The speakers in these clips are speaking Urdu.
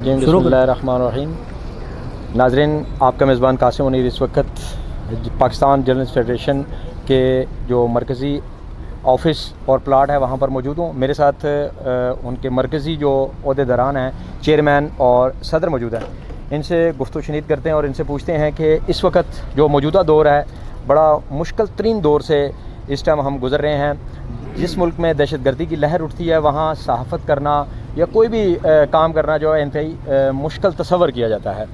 جی بسم اللہ الرحمن الرحیم۔ ناظرین، آپ کا میزبان قاسم منیر اس وقت پاکستان جرنلسٹ فیڈریشن کے جو مرکزی آفس اور پلاٹ ہے وہاں پر موجود ہوں۔ میرے ساتھ ان کے مرکزی جو عہدیداران ہیں، چیئرمین اور صدر موجود ہیں۔ ان سے گفت و شنید کرتے ہیں اور ان سے پوچھتے ہیں کہ اس وقت جو موجودہ دور ہے، بڑا مشکل ترین دور سے اس ٹائم ہم گزر رہے ہیں۔ جس ملک میں دہشت گردی کی لہر اٹھتی ہے وہاں صحافت کرنا یا کوئی بھی کام کرنا جو ہے انتہائی مشکل تصور کیا جاتا ہے۔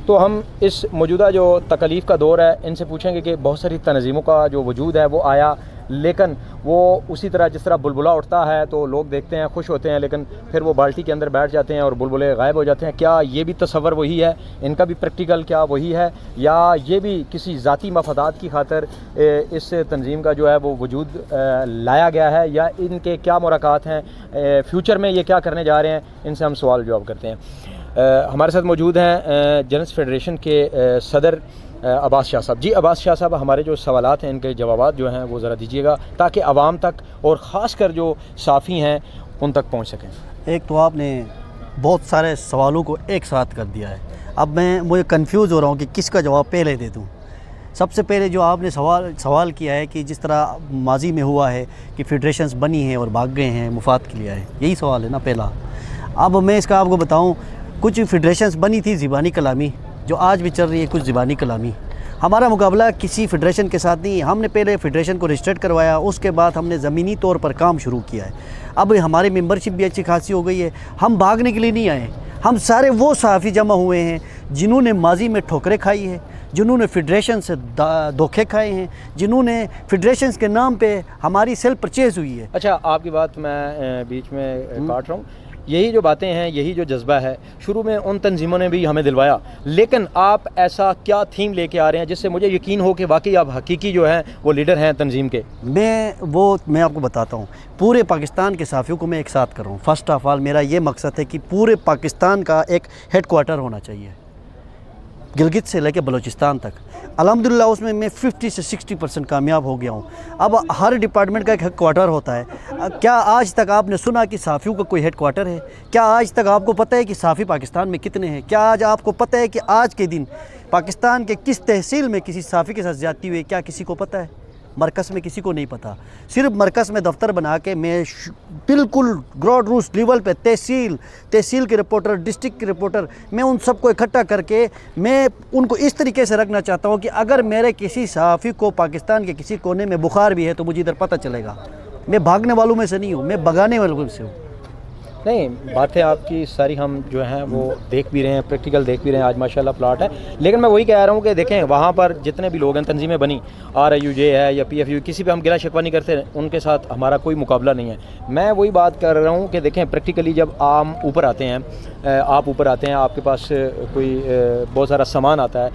تو ہم اس موجودہ جو تکلیف کا دور ہے ان سے پوچھیں گے کہ بہت ساری تنظیموں کا جو وجود ہے وہ آیا، لیکن وہ اسی طرح جس طرح بلبلا اٹھتا ہے تو لوگ دیکھتے ہیں، خوش ہوتے ہیں، لیکن پھر وہ بالٹی کے اندر بیٹھ جاتے ہیں اور بلبلے غائب ہو جاتے ہیں۔ کیا یہ بھی تصور وہی ہے؟ ان کا بھی پریکٹیکل کیا وہی ہے، یا یہ بھی کسی ذاتی مفادات کی خاطر اس تنظیم کا جو ہے وہ وجود لایا گیا ہے، یا ان کے کیا مراکات ہیں، فیوچر میں یہ کیا کرنے جا رہے ہیں؟ ان سے ہم سوال جواب کرتے ہیں۔ ہمارے ساتھ موجود ہیں جرنلسٹ فیڈریشن کے صدر عباس شاہ صاحب۔ جی عباس شاہ صاحب، ہمارے جو سوالات ہیں ان کے جوابات جو ہیں وہ ذرا دیجیے گا تاکہ عوام تک اور خاص کر جو صحافی ہیں ان تک پہنچ سکیں۔ ایک تو آپ نے بہت سارے سوالوں کو ایک ساتھ کر دیا ہے، اب مجھے کنفیوز ہو رہا ہوں کہ کس کا جواب پہلے دے دوں۔ سب سے پہلے جو آپ نے سوال کیا ہے کہ جس طرح ماضی میں ہوا ہے کہ فیڈریشنز بنی ہیں اور بھاگ گئے ہیں مفاد کے لیے ہے، یہی سوال ہے نا پہلا۔ اب میں اس کا آپ کو بتاؤں، کچھ فیڈریشنز بنی تھی زبانی کلامی، جو آج بھی چل رہی ہے کچھ زبانی کلامی۔ ہمارا مقابلہ کسی فیڈریشن کے ساتھ نہیں ہے۔ ہم نے پہلے فیڈریشن کو رجسٹرڈ کروایا، اس کے بعد ہم نے زمینی طور پر کام شروع کیا ہے۔ اب ہماری ممبرشپ بھی اچھی خاصی ہو گئی ہے۔ ہم بھاگنے کے لیے نہیں آئے، ہم سارے وہ صحافی جمع ہوئے ہیں جنہوں نے ماضی میں ٹھوکریں کھائی ہے، جنہوں نے فیڈریشن سے دھوکے کھائے ہیں، جنہوں نے فیڈریشنز کے نام پہ ہماری سیل پرچیز ہوئی ہے۔ اچھا، آپ کی بات میں بیچ میں کاٹ رہا ہوں۔ یہی جو باتیں ہیں، یہی جو جذبہ ہے، شروع میں ان تنظیموں نے بھی ہمیں دلوایا، لیکن آپ ایسا کیا تھیم لے کے آ رہے ہیں جس سے مجھے یقین ہو کہ واقعی آپ حقیقی جو ہیں وہ لیڈر ہیں تنظیم کے؟ میں آپ کو بتاتا ہوں، پورے پاکستان کے صحافیوں کو میں ایک ساتھ کر رہا ہوں۔ فرسٹ آف آل میرا یہ مقصد ہے کہ پورے پاکستان کا ایک ہیڈ کوارٹر ہونا چاہیے، گلگت سے لے کے بلوچستان تک۔ الحمدللہ اس میں 50 سے 60% کامیاب ہو گیا ہوں۔ اب ہر ڈپارٹمنٹ کا ایک ہیڈ کوارٹر ہوتا ہے۔ کیا آج تک آپ نے سنا کہ صحافیوں کا کوئی ہیڈ کوارٹر ہے؟ کیا آج تک آپ کو پتہ ہے کہ صحافی پاکستان میں کتنے ہیں؟ کیا آج آپ کو پتہ ہے کہ آج کے دن پاکستان کے کس تحصیل میں کسی صحافی کے ساتھ زیادتی ہوئی؟ کیا کسی کو پتہ ہے؟ مرکز میں کسی کو نہیں پتہ۔ صرف مرکز میں دفتر بنا کے میں بالکل گراؤنڈ روٹ لیول پہ تحصیل کے رپورٹر، ڈسٹرکٹ کے رپورٹر، میں ان سب کو اکٹھا کر کے میں ان کو اس طریقے سے رکھنا چاہتا ہوں کہ اگر میرے کسی صحافی کو پاکستان کے کسی کونے میں بخار بھی ہے تو مجھے ادھر پتہ چلے گا۔ میں بھاگنے والوں میں سے نہیں ہوں، میں بگانے والوں میں سے ہوں۔ نہیں، باتیں آپ کی ساری ہم جو ہیں وہ دیکھ بھی رہے ہیں، پریکٹیکل دیکھ بھی رہے ہیں۔ آج ماشاءاللہ پلاٹ ہے، لیکن میں وہی کہہ رہا ہوں کہ دیکھیں وہاں پر جتنے بھی لوگ ہیں، تنظیمیں بنی، RIUJ ہے یا PFU، کسی پہ ہم گلا شکوہ نہیں کرتے، ان کے ساتھ ہمارا کوئی مقابلہ نہیں ہے۔ میں وہی بات کر رہا ہوں کہ دیکھیں پریکٹیکلی جب آپ اوپر آتے ہیں، آپ کے پاس کوئی بہت سارا سامان آتا ہے،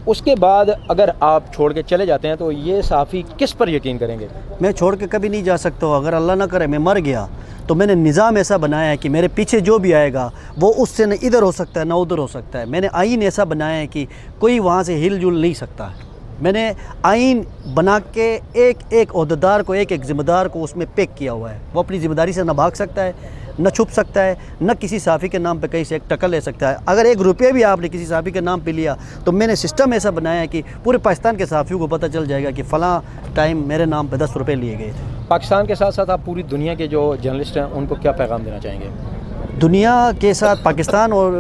اس کے بعد اگر آپ چھوڑ کے چلے جاتے ہیں تو یہ صحافی کس پر یقین کریں گے؟ میں چھوڑ کے کبھی نہیں جا سکتا ہوں۔ اگر اللہ نہ کرے میں مر گیا تو میں نے نظام ایسا بنایا ہے کہ میرے پیچھے جو بھی آئے گا وہ اس سے نہ ادھر ہو سکتا ہے نہ ادھر ہو سکتا ہے۔ میں نے آئین ایسا بنایا ہے کہ کوئی وہاں سے ہل جل نہیں سکتا ہے۔ میں نے آئین بنا کے ایک عہدیدار کو، ایک ذمہ دار کو اس میں پیک کیا ہوا ہے۔ وہ اپنی ذمہ داری سے نہ بھاگ سکتا ہے، نہ چھپ سکتا ہے، نہ کسی صحافی کے نام پہ کہیں سے ایک ٹکر لے سکتا ہے۔ اگر 1 روپیہ بھی آپ نے کسی صحافی کے نام پہ لیا تو میں نے سسٹم ایسا بنایا ہے کہ پورے پاکستان کے صحافیوں کو پتہ چل جائے گا کہ فلاں ٹائم میرے نام پہ 10 روپے لیے گئے تھے۔ پاکستان کے ساتھ ساتھ آپ پوری دنیا کے جو جرنلسٹ ہیں ان کو کیا پیغام دینا چاہیں گے؟ دنیا کے ساتھ پاکستان اور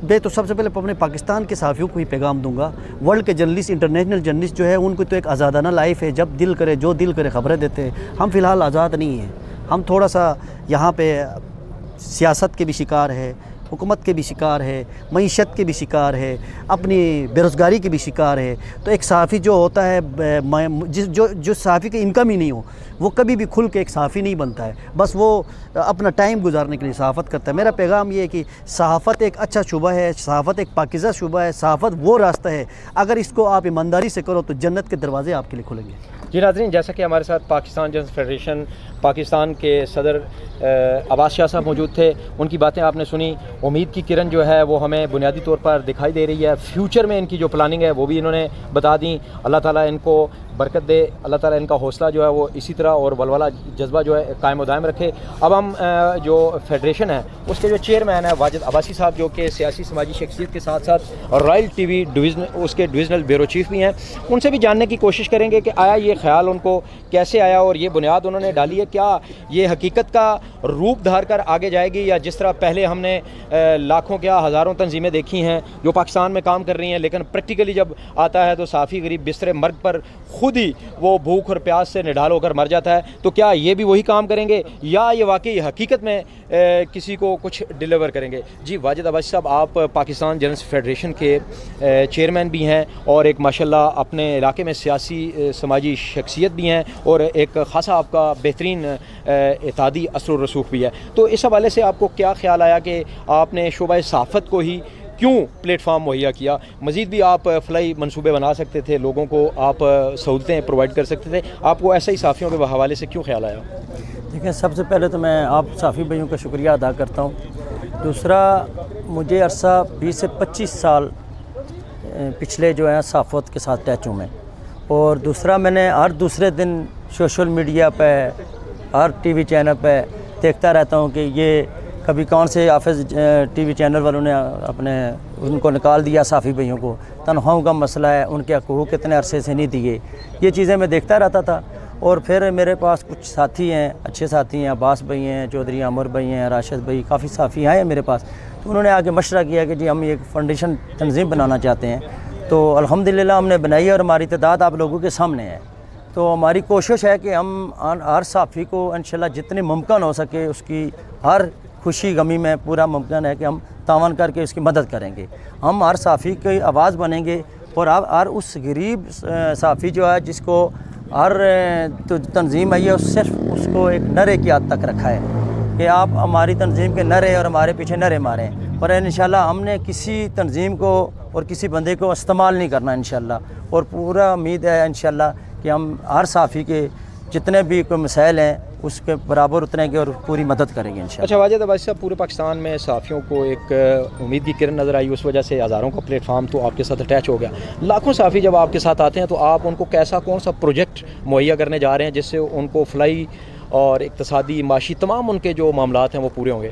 میں تو سب سے پہلے اپنے پاکستان کے صحافیوں کو ہی پیغام دوں گا۔ ورلڈ کے جرنلسٹ، انٹرنیشنل جرنلسٹ جو ہے ان کو تو ایک آزادانہ لائف ہے، جب دل کرے جو دل کرے خبریں دیتے ہیں۔ ہم فی الحال آزاد نہیں ہیں، ہم تھوڑا سا یہاں پہ سیاست کے بھی شکار ہے، حکومت کے بھی شکار ہے، معیشت کے بھی شکار ہے، اپنی بے روزگاری کے بھی شکار ہے۔ تو ایک صحافی جو ہوتا ہے، جو صحافی کی انکم ہی نہیں ہو، وہ کبھی بھی کھل کے ایک صحافی نہیں بنتا ہے، بس وہ اپنا ٹائم گزارنے کے لیے صحافت کرتا ہے۔ میرا پیغام یہ ہے کہ صحافت ایک اچھا شعبہ ہے، صحافت ایک پاکیزہ شعبہ ہے، صحافت وہ راستہ ہے، اگر اس کو آپ ایمانداری سے کرو تو جنت کے دروازے آپ کے لیے کھلیں گے۔ جی ناظرین، جیسا کہ ہمارے ساتھ پاکستان جرنلسٹ فیڈریشن پاکستان کے صدر عباس شاہ صاحب موجود تھے، ان کی باتیں آپ نے سنی. امید کی کرن جو ہے وہ ہمیں بنیادی طور پر دکھائی دے رہی ہے. فیوچر میں ان کی جو پلاننگ ہے وہ بھی انہوں نے بتا دیں. اللہ تعالیٰ ان کو برکت دے، اللہ تعالیٰ ان کا حوصلہ جو ہے وہ اسی طرح اور ولولہ جذبہ جو ہے قائم و دائم رکھے. اب ہم جو فیڈریشن ہے اس کے جو چیئرمین ہے واجد عباسی صاحب، جو کہ سیاسی سماجی شخصیت کے ساتھ ساتھ رائل ٹی وی ڈویژن اس کے ڈویژنل بیورو چیف بھی ہیں، ان سے بھی جاننے کی کوشش کریں گے کہ آیا یہ خیال ان کو کیسے آیا اور یہ بنیاد انہوں نے ڈالی ہے، کیا یہ حقیقت کا روپ دھار کر آگے جائے گی، یا جس طرح پہلے ہم نے لاکھوں کیا ہزاروں تنظیمیں دیکھی ہیں جو پاکستان میں کام کر رہی ہیں، لیکن پریکٹیکلی جب آتا ہے تو صحافی غریب بستر مرگ پر خود ہی وہ بھوک اور پیاس سے نڈھال ہو کر مر جاتا ہے. تو کیا یہ بھی وہی کام کریں گے یا یہ واقعی حقیقت میں کسی کو کچھ ڈیلیور کریں گے؟ جی واجد عباسی صاحب، آپ پاکستان جرنلسٹ فیڈریشن کے چیئرمین بھی ہیں اور ایک ماشاءاللہ اپنے علاقے میں سیاسی سماجی شخصیت بھی ہیں اور ایک خاصا آپ کا بہترین اتحادی اثر و رسوخ بھی ہے. تو اس حوالے سے آپ کو کیا خیال آیا کہ آپ نے شعبہ صحافت کو ہی کیوں پلیٹ فارم مہیا کیا؟ مزید بھی آپ فلائی منصوبے بنا سکتے تھے، لوگوں کو آپ سہولتیں پرووائڈ کر سکتے تھے، آپ کو ایسا ہی صحافیوں کے حوالے سے کیوں خیال آیا؟ دیکھیں، سب سے پہلے تو میں آپ صحافی بھائیوں کا شکریہ ادا کرتا ہوں. دوسرا، مجھے عرصہ 20 سے 25 سال پچھلے جو ہیں صحافت کے ساتھ ٹچ ہوں میں، اور دوسرا میں نے ہر دوسرے دن سوشل میڈیا پہ ہر ٹی وی چینل پہ دیکھتا رہتا ہوں کہ یہ کبھی کون سے آفس ٹی وی چینل والوں نے اپنے ان کو نکال دیا صحافی بھائیوں کو، تنخواہوں کا مسئلہ ہے، ان کے حقوق کتنے عرصے سے نہیں دیے، یہ چیزیں میں دیکھتا رہتا تھا. اور پھر میرے پاس کچھ ساتھی ہیں، اچھے ساتھی ہیں، عباس بھائی ہیں، چودھری عمر بھائی ہیں، راشد بھائی، کافی صحافی آئے ہیں میرے پاس. تو انہوں نے آگے مشورہ کیا کہ جی ہم ایک فاؤنڈیشن تنظیم بنانا چاہتے ہیں. تو الحمدللہ ہم نے بنائی ہے اور ہماری تعداد آپ لوگوں کے سامنے ہے. تو ہماری کوشش ہے کہ ہم ہر صحافی کو انشاءاللہ جتنی ممکن ہو سکے اس کی ہر خوشی غمی میں پورا ممکن ہے کہ ہم تعاون کر کے اس کی مدد کریں گے. ہم ہر صحافی کی آواز بنیں گے اور ہر اس غریب صحافی جو ہے جس کو ہر تنظیم ہے یہ صرف اس کو ایک نعرے کی حد تک رکھا ہے کہ آپ ہماری تنظیم کے نعرے اور ہمارے پیچھے نعرے ماریں، پر انشاءاللہ ہم نے کسی تنظیم کو اور کسی بندے کو استعمال نہیں کرنا انشاءاللہ. اور پورا امید ہے انشاءاللہ کہ ہم ہر صحافی کے جتنے بھی کوئی مسائل ہیں اس کے برابر اتریں گے اور پوری مدد کریں گے انشاءاللہ. اچھا واجد عباسی صاحب، پورے پاکستان میں صحافیوں کو ایک امید کی کرن نظر آئی، اس وجہ سے ہزاروں کا پلیٹ فارم تو آپ کے ساتھ اٹیچ ہو گیا. لاکھوں صحافی جب آپ کے ساتھ آتے ہیں تو آپ ان کو کون سا پروجیکٹ مہیا کرنے جا رہے ہیں جس سے ان کو فلائی اور اقتصادی معاشی تمام ان کے جو معاملات ہیں وہ پورے ہوں گے؟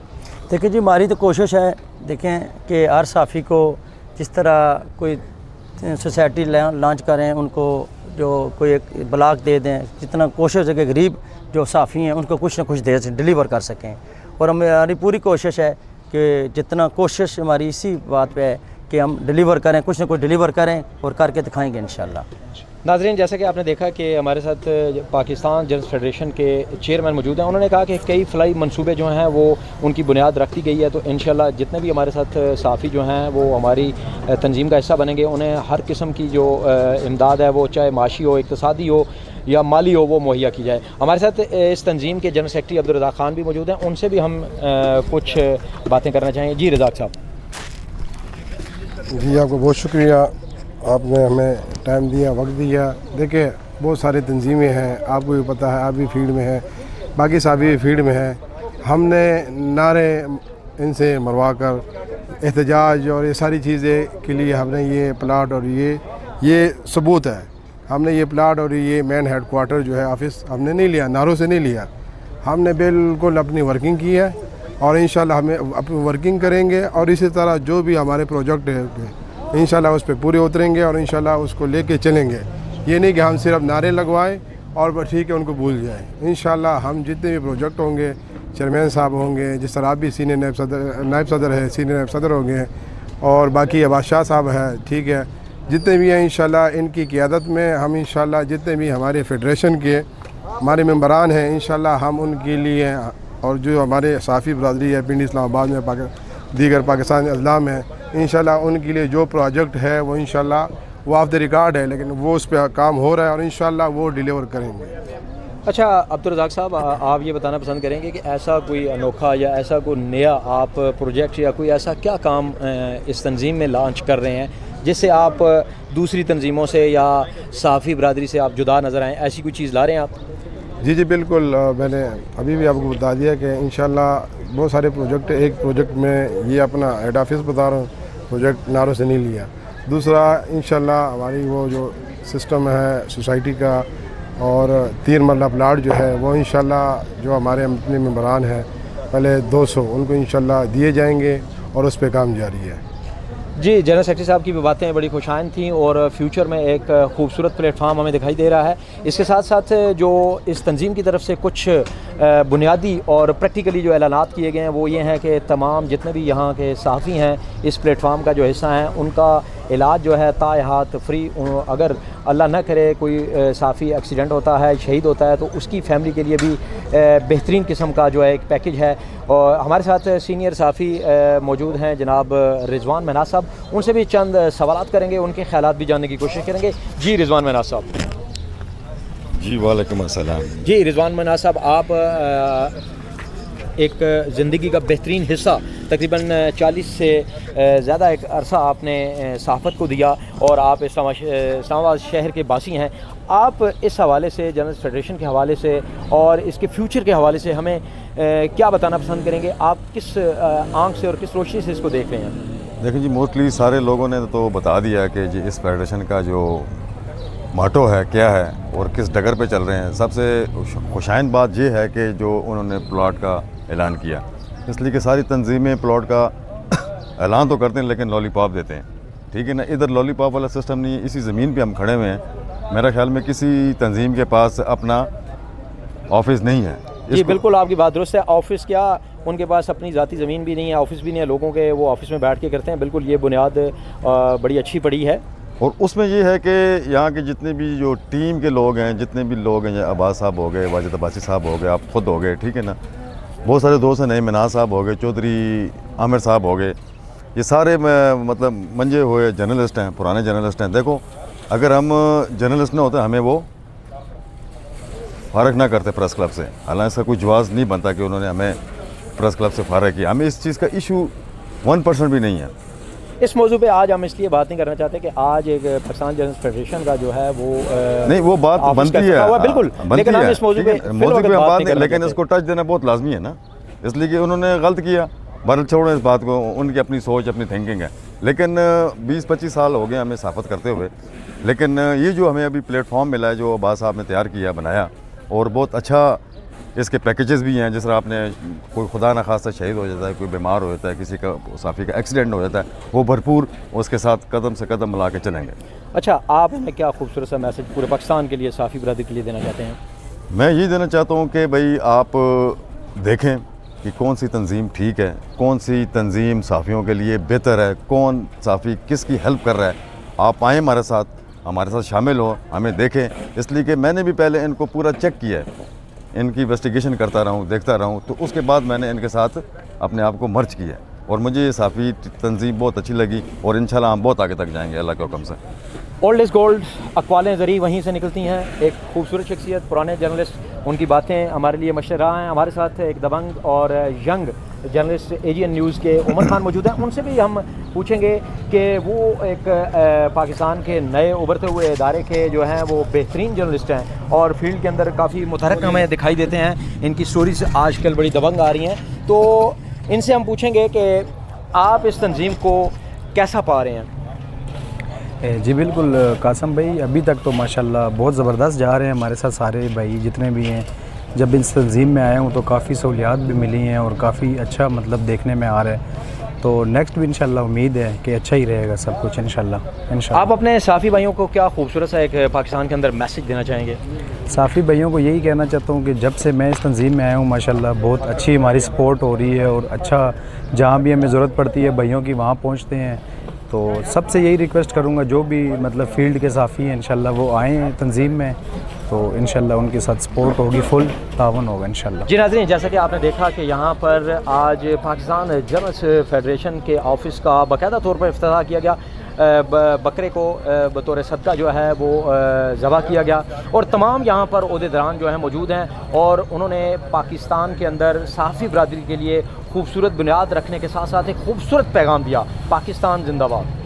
دیکھیں جی، ہماری تو کوشش ہے دیکھیں کہ ہر صحافی کو جس طرح کوئی سوسائٹی لانچ کریں، ان کو جو کوئی ایک بلاک دے دیں، جتنا کوشش ہے کہ غریب جو صحافی ہیں ان کو کچھ نہ کچھ ڈیلیور کر سکیں. اور ہماری پوری کوشش ہے کہ جتنا کوشش ہماری اسی بات پہ ہے کہ ہم ڈیلیور کریں، کچھ نہ کچھ ڈیلیور کریں اور کر کے دکھائیں گے انشاءاللہ. ناظرین، جیسا کہ آپ نے دیکھا کہ ہمارے ساتھ پاکستان جرنلسٹ فیڈریشن کے چیئرمین موجود ہیں، انہوں نے کہا کہ کئی فلائی منصوبے جو ہیں وہ ان کی بنیاد رکھ دی گئی ہے. تو انشاءاللہ جتنے بھی ہمارے ساتھ صحافی جو ہیں وہ ہماری تنظیم کا حصہ بنیں گے، انہیں ہر قسم کی جو امداد ہے وہ چاہے معاشی ہو، اقتصادی ہو یا مالی ہو، وہ مہیا کی جائے. ہمارے ساتھ اس تنظیم کے جنرل سیکرٹری عبدالرزاق خان بھی موجود ہیں، ان سے بھی ہم کچھ باتیں کرنا چاہیں. جی رزاق صاحب. جی آپ کو بہت شکریہ، آپ نے ہمیں ٹائم دیا، وقت دیا. دیکھیں بہت ساری تنظیمیں ہیں، آپ کو بھی پتہ ہے، آپ بھی فیلڈ میں ہیں، باقی صحافی بھی فیلڈ میں ہیں. ہم نے نعرے ان سے مروا کر احتجاج اور یہ ساری چیزیں کے لیے ہم نے یہ پلاٹ اور یہ ثبوت ہے. ہم نے یہ پلاٹ اور یہ مین ہیڈ کوارٹر جو ہے آفس ہم نے نہیں لیا، نعروں سے نہیں لیا، ہم نے بالکل اپنی ورکنگ کی ہے اور انشاءاللہ ہمیں اپنی ورکنگ کریں گے. اور اسی طرح جو بھی ہمارے پروجیکٹ ہے انشاءاللہ اس پہ پورے اتریں گے اور انشاءاللہ اس کو لے کے چلیں گے. یہ نہیں کہ ہم صرف نعرے لگوائیں اور بس ٹھیک ہے ان کو بھول جائیں. انشاءاللہ ہم جتنے بھی پروجیکٹ ہوں گے، چیئرمین صاحب ہوں گے، جس طرح آپ بھی سینئر نائب صدر ہے، سینئر نائب صدر ہوں گے، اور باقی عباس شاہ صاحب ہے، ٹھیک ہے، جتنے بھی ہیں انشاءاللہ ان کی قیادت میں ہم انشاءاللہ جتنے بھی ہمارے فیڈریشن کے ہمارے ممبران ہیں انشاءاللہ ہم ان کے لیے، اور جو ہمارے صحافی برادری ہے پنڈی اسلام آباد میں دیگر پاکستان اضلاع میں، انشاءاللہ ان کے لیے جو پروجیکٹ ہے وہ انشاءاللہ وہ آف دا ریکارڈ ہے، لیکن وہ اس پہ کام ہو رہا ہے اور انشاءاللہ وہ ڈیلیور کریں گے. اچھا عبدالرزاق صاحب، آپ یہ بتانا پسند کریں گے کہ ایسا کوئی انوکھا یا ایسا کوئی نیا آپ پروجیکٹ یا کوئی ایسا کیا کام اس تنظیم میں لانچ کر رہے ہیں جس سے آپ دوسری تنظیموں سے یا صحافی برادری سے آپ جدا نظر آئیں؟ ایسی کوئی چیز لا رہے ہیں آپ؟ جی جی بالکل، میں نے ابھی بھی آپ کو بتا دیا کہ انشاءاللہ بہت سارے پروجیکٹ، ایک پروجیکٹ میں یہ اپنا ہیڈ آفس بتا رہا ہوں، پروجیکٹ ناروں سے نہیں لیا. دوسرا انشاءاللہ ہماری وہ جو سسٹم ہے سوسائٹی کا اور 3 مرلہ پلاٹ جو ہے وہ انشاءاللہ جو ہمارے اپنے ممبران ہیں پہلے 200 ان کو انشاءاللہ دیے جائیں گے اور اس پہ کام جاری ہے. جی، جنرل سیکرٹری صاحب کی بھی باتیں بڑی خوشائند تھیں اور فیوچر میں ایک خوبصورت پلیٹ فارم ہمیں دکھائی دے رہا ہے. اس کے ساتھ ساتھ جو اس تنظیم کی طرف سے کچھ بنیادی اور پریکٹیکلی جو اعلانات کیے گئے ہیں وہ یہ ہیں کہ تمام جتنے بھی یہاں کے صحافی ہیں اس پلیٹ فارم کا جو حصہ ہیں ان کا علاج جو ہے تا احاط فری. اگر اللہ نہ کرے کوئی صحافی ایکسیڈنٹ ہوتا ہے، شہید ہوتا ہے، تو اس کی فیملی کے لیے بھی بہترین قسم کا جو ہے ایک پیکیج ہے. اور ہمارے ساتھ سینئر صحافی موجود ہیں جناب رضوان مناز صاحب، ان سے بھی چند سوالات کریں گے، ان کے خیالات بھی جاننے کی کوشش کریں گے. جی رضوان مناز صاحب. جی وعلیکم السلام. جی رضوان مناز صاحب، آپ ایک زندگی کا بہترین حصہ تقریباً 40 سے زیادہ ایک عرصہ آپ نے صحافت کو دیا اور آپ اسلام آباد شہر کے باسی ہیں. آپ اس حوالے سے جرنلسٹ فیڈریشن کے حوالے سے اور اس کے فیوچر کے حوالے سے ہمیں کیا بتانا پسند کریں گے؟ آپ کس آنکھ سے اور کس روشنی سے اس کو دیکھ رہے ہیں؟ دیکھیں جی، موسٹلی سارے لوگوں نے تو بتا دیا کہ جی اس فیڈریشن کا جو ماٹو ہے کیا ہے اور کس ڈگر پہ چل رہے ہیں. سب سے خوشائند بات یہ ہے کہ جو انہوں نے پلاٹ کا اعلان کیا، اس لیے کہ ساری تنظیمیں پلاٹ کا اعلان تو کرتے ہیں لیکن لالی پاپ دیتے ہیں. ٹھیک ہے نا، ادھر لالی پاپ والا سسٹم نہیں ہے. اسی زمین پہ ہم کھڑے ہوئے ہیں. میرا خیال میں کسی تنظیم کے پاس اپنا آفس نہیں ہے. جی بالکل، آپ کی بات درست ہے. آفس کیا، ان کے پاس اپنی ذاتی زمین بھی نہیں ہے، آفس بھی نہیں ہے لوگوں کے، وہ آفس میں بیٹھ کے کرتے ہیں. بالکل یہ بنیاد بڑی اچھی پڑی ہے. اور اس میں یہ ہے کہ یہاں کے جتنے بھی جو ٹیم کے لوگ ہیں، جتنے بھی لوگ ہیں، عباس صاحب ہو گئے، واجد عباسی صاحب ہو گئے، آپ خود ہو گئے، ٹھیک ہے نا، بہت سارے دوست ہیں، نئے مناز صاحب ہو گئے، چودھری عامر صاحب ہو گئے، یہ سارے مطلب منجے ہوئے جرنلسٹ ہیں، پرانے جرنلسٹ ہیں. دیکھو اگر ہم جرنلسٹ نہ ہوتے ہمیں وہ فارغ نہ کرتے پریس کلب سے. حالانکہ اس کا کوئی جواز نہیں بنتا کہ انہوں نے ہمیں پریس کلب سے فارغ کیا. ہمیں اس چیز کا ایشو 1% بھی نہیں ہے. اس موضوع پہ آج ہم اس لیے بات نہیں کرنا چاہتے کہ آج ایک پاکستان جرنلسٹ فیڈریشن کا جو ہے وہ نہیں، وہ بات بنتی ہے بالکل، لیکن ہم اس موضوع پہ بات نہیں، لیکن اس کو ٹچ دینا بہت لازمی ہے نا، اس لیے کہ انہوں نے غلط کیا. بہرحال چھوڑیں اس بات کو، ان کی اپنی سوچ، اپنی تھنکنگ ہے. لیکن 20-25 سال ہو گئے ہمیں صحافت کرتے ہوئے. لیکن یہ جو ہمیں ابھی پلیٹ فارم ملا ہے جو عباس صاحب نے تیار کیا، بنایا، اور بہت اچھا اس کے پیکیجز بھی ہیں. جس طرح آپ نے کوئی خدا نخواستہ شہید ہو جاتا ہے، کوئی بیمار ہو جاتا ہے، کسی کا صحافی کا ایکسیڈنٹ ہو جاتا ہے، وہ بھرپور اس کے ساتھ قدم سے قدم ملا کے چلیں گے. اچھا، آپ ہمیں کیا خوبصورت سا میسج پورے پاکستان کے لیے، صحافی برادری کے لیے دینا چاہتے ہیں؟ میں یہ دینا چاہتا ہوں کہ بھائی آپ دیکھیں کہ کون سی تنظیم ٹھیک ہے، کون سی تنظیم صحافیوں کے لیے بہتر ہے، کون صحافی کس کی ہیلپ کر رہا ہے. آپ آئیں ہمارے ساتھ شامل ہو، ہمیں دیکھیں. اس لیے کہ میں نے بھی پہلے ان کو پورا چیک کیا ہے، ان کی انویسٹیگیشن کرتا رہا ہوں، دیکھتا رہا ہوں، تو اس کے بعد میں نے ان کے ساتھ اپنے آپ کو مرج کیا اور مجھے یہ صحافی تنظیم بہت اچھی لگی اور انشاءاللہ ہم بہت آگے تک جائیں گے اللہ کے حکم سے. اولڈ از گولڈ، اقوالیں ذریعہ وہیں سے نکلتی ہیں. ایک خوبصورت شخصیت، پرانے جرنلسٹ، ان کی باتیں ہمارے لیے مشہور رہا ہیں. ہمارے ساتھ ایک دبنگ اور ینگ جرنلسٹ AGN نیوز کے عمر خان موجود ہیں. ان سے بھی ہم پوچھیں گے کہ وہ ایک پاکستان کے نئے ابھرتے ہوئے ادارے کے جو ہیں وہ بہترین جرنلسٹ ہیں اور فیلڈ کے اندر کافی متحرک ہمیں دکھائی دیتے ہیں. ان کی سٹوریز آج کل بڑی دبنگ آ رہی ہیں. تو ان سے ہم پوچھیں گے کہ آپ اس تنظیم کو کیسا پا رہے ہیں؟ جی بالکل قاسم بھائی، ابھی تک تو ماشاءاللہ بہت زبردست جا رہے ہیں. ہمارے ساتھ سارے بھائی جتنے بھی ہیں، جب اس تنظیم میں آیا ہوں تو کافی سہولیات بھی ملی ہیں اور کافی اچھا مطلب دیکھنے میں آ رہا ہے. تو نیکسٹ بھی انشاءاللہ امید ہے کہ اچھا ہی رہے گا سب کچھ انشاءاللہ. آپ اپنے صحافی بھائیوں کو کیا خوبصورت سا ایک پاکستان کے اندر میسج دینا چاہیں گے؟ صحافی بھائیوں کو یہی کہنا چاہتا ہوں کہ جب سے میں اس تنظیم میں آیا ہوں ماشاءاللہ بہت اچھی ہماری سپورٹ ہو رہی ہے اور اچھا جہاں بھی ہمیں ضرورت پڑتی ہے بھائیوں کی وہاں پہنچتے ہیں. تو سب سے یہی ریکویسٹ کروں گا جو بھی مطلب فیلڈ کے صحافی ہیں انشاءاللہ وہ آئیں تنظیم میں، تو انشاءاللہ ان کے ساتھ سپورٹ ہوگی، فل تعاون ہوگا انشاءاللہ. جی ناظرین، جیسا کہ آپ نے دیکھا کہ یہاں پر آج پاکستان جرنلسٹ فیڈریشن کے آفس کا باقاعدہ طور پر افتتاح کیا گیا. بکرے کو بطور صدقہ جو ہے وہ ذبح کیا گیا اور تمام یہاں پر عہدیداران جو ہیں موجود ہیں اور انہوں نے پاکستان کے اندر صحافی برادری کے لیے خوبصورت بنیاد رکھنے کے ساتھ ساتھ ایک خوبصورت پیغام دیا. پاکستان زندہ باد.